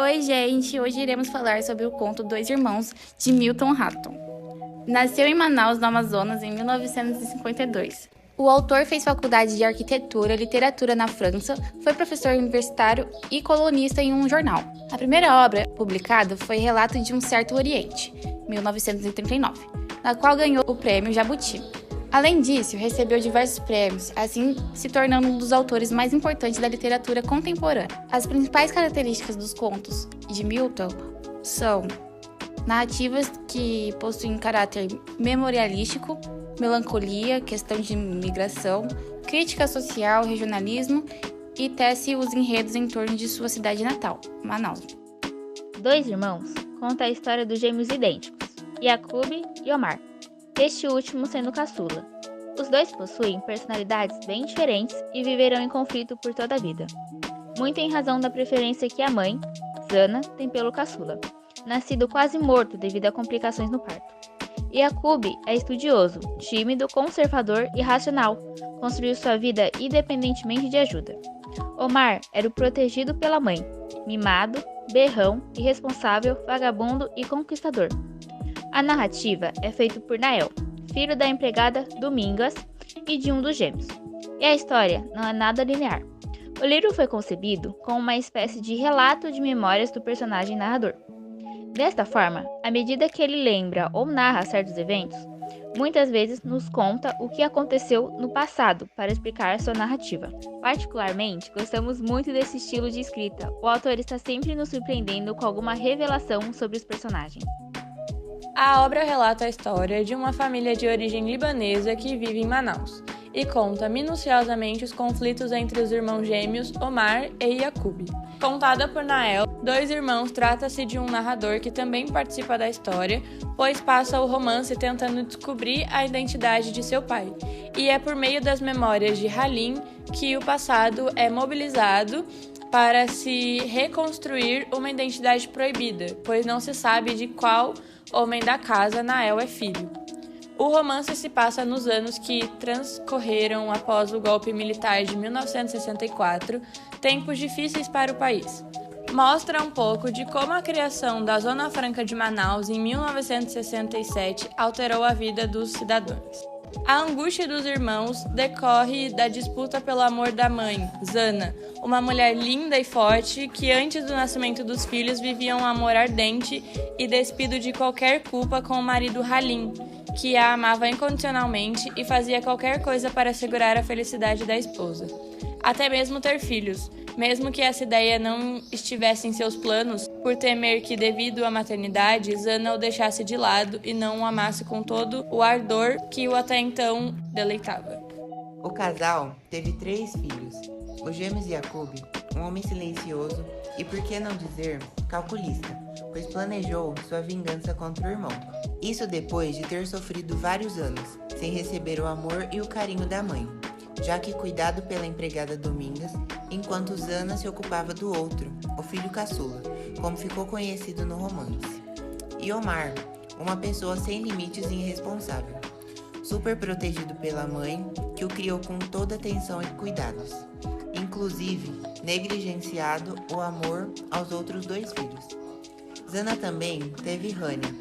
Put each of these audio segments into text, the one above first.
Oi, gente! Hoje iremos falar sobre o conto Dois Irmãos, de Milton Hatton. Nasceu em Manaus, no Amazonas, em 1952. O autor fez faculdade de arquitetura e literatura na França, foi professor universitário e colunista em um jornal. A primeira obra publicada foi Relato de um Certo Oriente, 1939, na qual ganhou o prêmio Jabuti. Além disso, recebeu diversos prêmios, assim se tornando um dos autores mais importantes da literatura contemporânea. As principais características dos contos de Milton são narrativas que possuem caráter memorialístico, melancolia, questão de migração, crítica social, regionalismo e tece os enredos em torno de sua cidade natal, Manaus. Dois Irmãos conta a história dos gêmeos idênticos, Yakub e Omar, este último sendo caçula. Os dois possuem personalidades bem diferentes e viverão em conflito por toda a vida, muito em razão da preferência que a mãe, Zana, tem pelo caçula, nascido quase morto devido a complicações no parto. Yakub é estudioso, tímido, conservador e racional, construiu sua vida independentemente de ajuda. Omar era o protegido pela mãe, mimado, berrão, irresponsável, vagabundo e conquistador. A narrativa é feita por Nael, filho da empregada Domingas e de um dos gêmeos. E a história não é nada linear. O livro foi concebido como uma espécie de relato de memórias do personagem narrador. Desta forma, à medida que ele lembra ou narra certos eventos, muitas vezes nos conta o que aconteceu no passado para explicar sua narrativa. Particularmente, gostamos muito desse estilo de escrita. O autor está sempre nos surpreendendo com alguma revelação sobre os personagens. A obra relata a história de uma família de origem libanesa que vive em Manaus e conta minuciosamente os conflitos entre os irmãos gêmeos Omar e Yakub. Contada por Nael, Dois Irmãos trata-se de um narrador que também participa da história, pois passa o romance tentando descobrir a identidade de seu pai. E é por meio das memórias de Halim que o passado é mobilizado para se reconstruir uma identidade proibida, pois não se sabe de qual homem da casa Nael é filho. O romance se passa nos anos que transcorreram após o golpe militar de 1964, tempos difíceis para o país. Mostra um pouco de como a criação da Zona Franca de Manaus em 1967 alterou a vida dos cidadãos. A angústia dos irmãos decorre da disputa pelo amor da mãe, Zana, uma mulher linda e forte que antes do nascimento dos filhos vivia um amor ardente e despido de qualquer culpa com o marido Halim, que a amava incondicionalmente e fazia qualquer coisa para assegurar a felicidade da esposa. Até mesmo ter filhos, mesmo que essa ideia não estivesse em seus planos, por temer que, devido à maternidade, Zana o deixasse de lado e não o amasse com todo o ardor que o até então deleitava. O casal teve 3 filhos, os gêmeos Yakub, um homem silencioso e, por que não dizer, calculista, pois planejou sua vingança contra o irmão. Isso depois de ter sofrido vários anos, sem receber o amor e o carinho da mãe, já que cuidado pela empregada Domingas, enquanto Zana se ocupava do outro, o filho caçula, como ficou conhecido no romance. E Omar, uma pessoa sem limites e irresponsável, super protegido pela mãe, que o criou com toda atenção e cuidados, inclusive negligenciado o amor aos outros 2 filhos. Zana também teve Rania,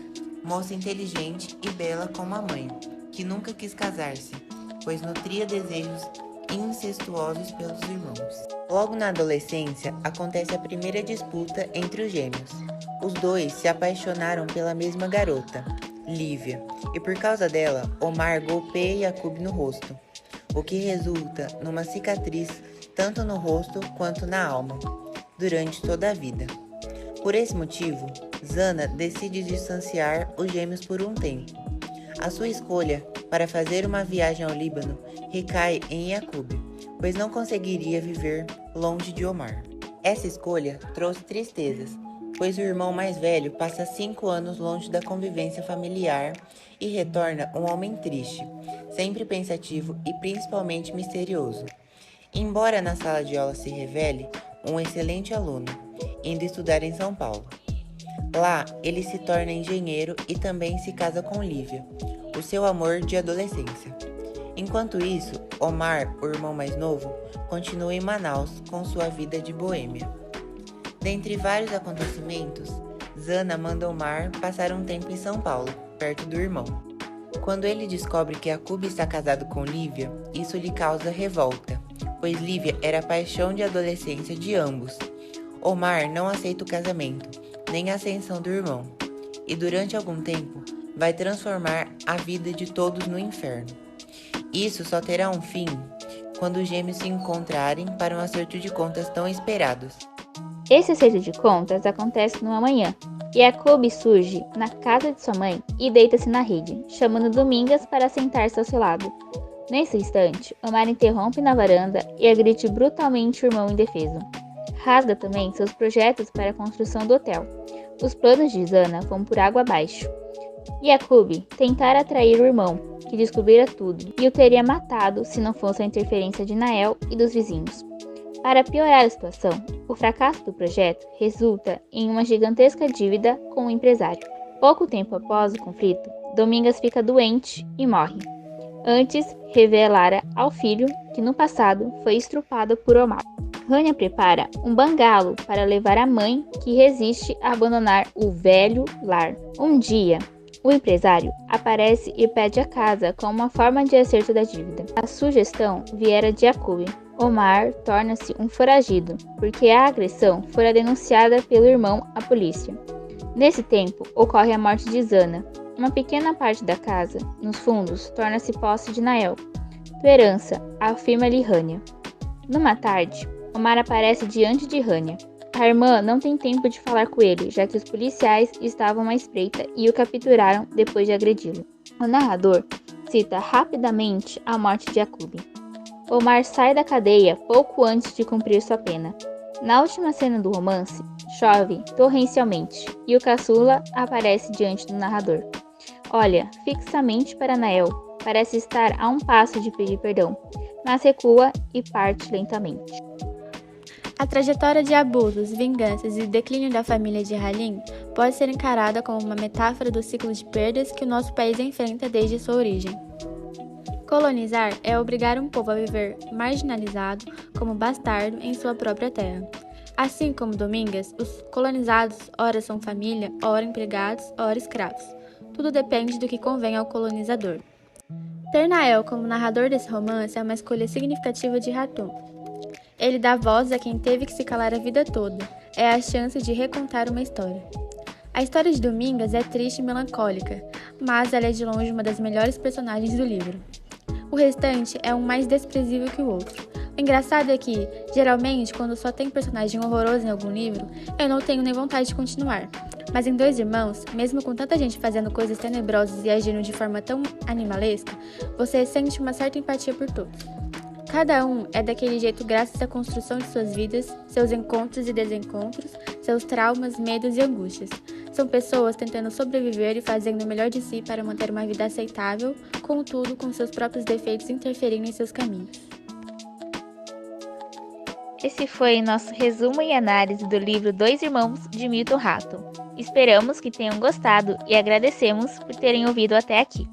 moça inteligente e bela como a mãe, que nunca quis casar-se, pois nutria desejos incestuosos pelos irmãos. Logo na adolescência, acontece a primeira disputa entre os gêmeos. Os dois se apaixonaram pela mesma garota, Lívia, e por causa dela, Omar golpeia Yakub no rosto, o que resulta numa cicatriz tanto no rosto quanto na alma, durante toda a vida. Por esse motivo, Zana decide distanciar os gêmeos por um tempo. A sua escolha para fazer uma viagem ao Líbano recai em Yakub, pois não conseguiria viver longe de Omar. Essa escolha trouxe tristezas, pois o irmão mais velho passa 5 anos longe da convivência familiar e retorna um homem triste, sempre pensativo e principalmente misterioso. Embora na sala de aula se revele um excelente aluno, indo estudar em São Paulo. Lá, ele se torna engenheiro e também se casa com Lívia, o seu amor de adolescência. Enquanto isso, Omar, o irmão mais novo, continua em Manaus com sua vida de boêmia. Dentre vários acontecimentos, Zana manda Omar passar um tempo em São Paulo, perto do irmão. Quando ele descobre que Yaqub está casado com Lívia, isso lhe causa revolta, pois Lívia era a paixão de adolescência de ambos. Omar não aceita o casamento, nem a ascensão do irmão, e durante algum tempo vai transformar a vida de todos no inferno. Isso só terá um fim quando os gêmeos se encontrarem para um acerto de contas tão esperados. Esse acerto de contas acontece numa manhã. Yaqub surge na casa de sua mãe e deita-se na rede, chamando Domingas para sentar-se ao seu lado. Nesse instante, Omar interrompe na varanda e agride brutalmente o irmão indefeso. Rasga também seus projetos para a construção do hotel. Os planos de Zana vão por água abaixo. Yaqub tentara atrair o irmão, que descobrira tudo, e o teria matado se não fosse a interferência de Nael e dos vizinhos. Para piorar a situação, o fracasso do projeto resulta em uma gigantesca dívida com o empresário. Pouco tempo após o conflito, Domingas fica doente e morre. Antes, revelara ao filho que no passado foi estrupado por Omar. Rania prepara um bangalo para levar a mãe, que resiste a abandonar o velho lar. Um dia, o empresário aparece e pede a casa como uma forma de acerto da dívida. A sugestão viera de Yaqub. Omar torna-se um foragido, porque a agressão fora denunciada pelo irmão à polícia. Nesse tempo, ocorre a morte de Zana. Uma pequena parte da casa, nos fundos, torna-se posse de Nael. Tua herança, afirma-lhe Rania. Numa tarde, Omar aparece diante de Rania. A irmã não tem tempo de falar com ele, já que os policiais estavam à espreita e o capturaram depois de agredi-lo. O narrador cita rapidamente a morte de Yaqub. Omar sai da cadeia pouco antes de cumprir sua pena. Na última cena do romance, chove torrencialmente e o caçula aparece diante do narrador. Olha fixamente para Nael, parece estar a um passo de pedir perdão, mas recua e parte lentamente. A trajetória de abusos, vinganças e declínio da família de Halim pode ser encarada como uma metáfora do ciclo de perdas que o nosso país enfrenta desde sua origem. Colonizar é obrigar um povo a viver marginalizado como bastardo em sua própria terra. Assim como Domingas, os colonizados ora são família, ora empregados, ora escravos. Tudo depende do que convém ao colonizador. Ter Nael como narrador desse romance é uma escolha significativa de Hatoum. Ele dá voz a quem teve que se calar a vida toda. É a chance de recontar uma história. A história de Domingas é triste e melancólica, mas ela é de longe uma das melhores personagens do livro. O restante é um mais desprezível que o outro. O engraçado é que, geralmente, quando só tem personagem horroroso em algum livro, eu não tenho nem vontade de continuar. Mas em Dois Irmãos, mesmo com tanta gente fazendo coisas tenebrosas e agindo de forma tão animalesca, você sente uma certa empatia por todos. Cada um é daquele jeito graças à construção de suas vidas, seus encontros e desencontros, seus traumas, medos e angústias. São pessoas tentando sobreviver e fazendo o melhor de si para manter uma vida aceitável, contudo com seus próprios defeitos interferindo em seus caminhos. Esse foi nosso resumo e análise do livro Dois Irmãos, de Milton Hatoum. Esperamos que tenham gostado e agradecemos por terem ouvido até aqui.